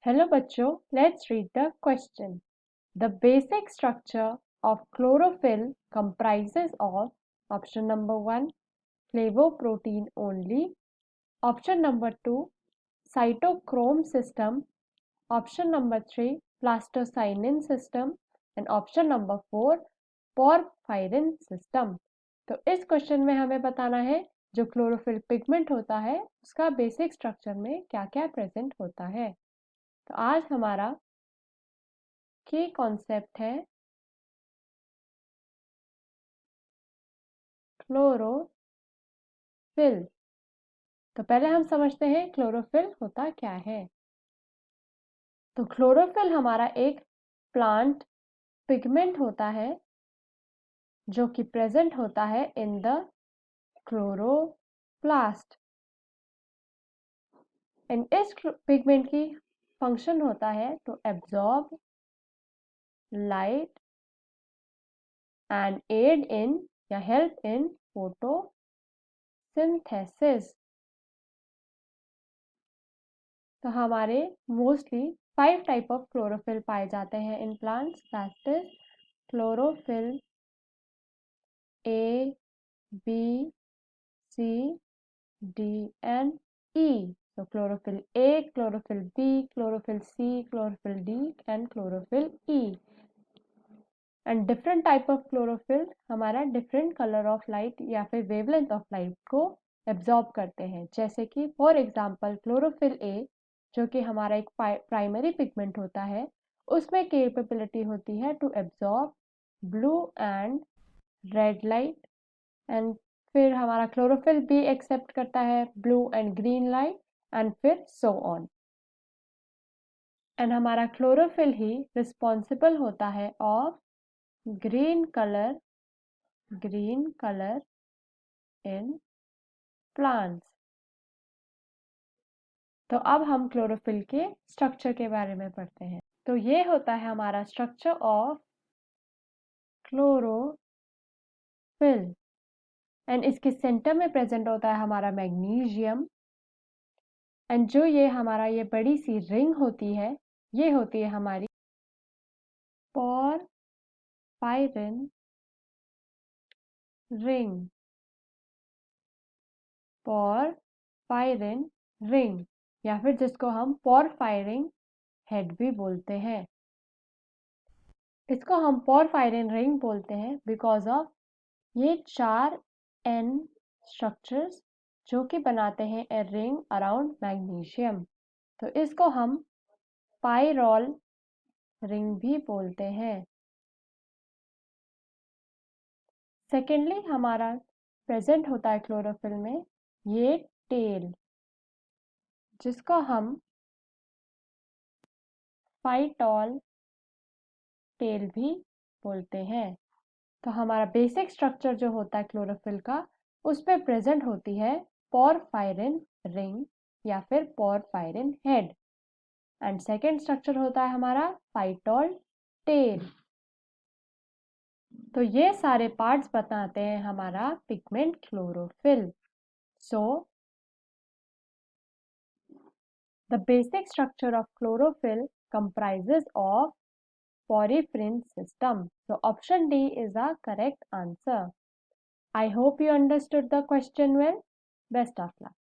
Hello बच्चों, let's read the question. The basic structure of chlorophyll comprises of option number 1 flavoprotein only, option number 2 cytochrome system, option number 3 plastocyanin system and option number 4 porphyrin system. तो इस question में हमें बताना है जो chlorophyll pigment होता है उसका बेसिक स्ट्रक्चर में क्या क्या प्रेजेंट होता है। तो आज हमारा की कॉन्सेप्ट है क्लोरोफिल। तो पहले हम समझते हैं क्लोरोफिल होता क्या है। तो क्लोरोफिल हमारा एक प्लांट पिगमेंट होता है जो कि प्रेजेंट होता है इन द क्लोरोप्लास्ट। इन इस पिगमेंट की फंक्शन होता है to absorb light and aid in या हेल्प इन फोटोसिंथेसिस। तो हमारे मोस्टली 5 टाइप ऑफ क्लोरोफिल पाए जाते हैं in plants, that is chlorophyll A, B, C, D and E. So chlorophyll A, chlorophyll B, chlorophyll C, chlorophyll D and chlorophyll E. And different type of chlorophyll हमारा different color of light या फिर wavelength of light को absorb करते हैं। जैसे कि for example chlorophyll A जो कि हमारा एक प्राइमरी पिगमेंट होता है उसमें कैपेबिलिटी होती है to absorb blue and red light. And फिर हमारा क्लोरोफिल भी एक्सेप्ट करता है blue and green light and फिर सो ऑन। एंड हमारा क्लोरोफिल ही रिस्पॉन्सिबल होता है of green colour in plants. तो अब हम क्लोरोफिल के स्ट्रक्चर के बारे में पढ़ते हैं। तो ये होता है हमारा स्ट्रक्चर ऑफ क्लोरोफिल एंड इसके सेंटर में प्रेजेंट होता है हमारा मैग्नीशियम। एंड जो ये हमारा ये बड़ी सी रिंग होती है ये होती है हमारी पोरफायरिन रिंग। पोरफायरिन रिंग या फिर जिसको हम पोरफायरिन हेड भी बोलते हैं। इसको हम पोरफायरिन रिंग बोलते हैं बिकॉज ऑफ ये 4 एन स्ट्रक्चर्स जो कि बनाते हैं ए रिंग अराउंड मैग्नीशियम। तो इसको हम पाइरोल रिंग भी बोलते हैं। सेकेंडली हमारा प्रेजेंट होता है क्लोरोफिल में ये टेल जिसको हम फाइटोल टेल भी बोलते हैं। तो हमारा बेसिक स्ट्रक्चर जो होता है क्लोरोफिल का उस पे प्रेजेंट होती है पोरफायरिन रिंग या फिर porphyrin head. And second structure होता है हमारा फाइटोल टेल। तो ये सारे पार्ट्स बताते हैं हमारा pigment chlorophyll. So the basic structure of chlorophyll comprises of porphyrin system. So option D is a correct answer. I hope you understood the question well. Best of luck.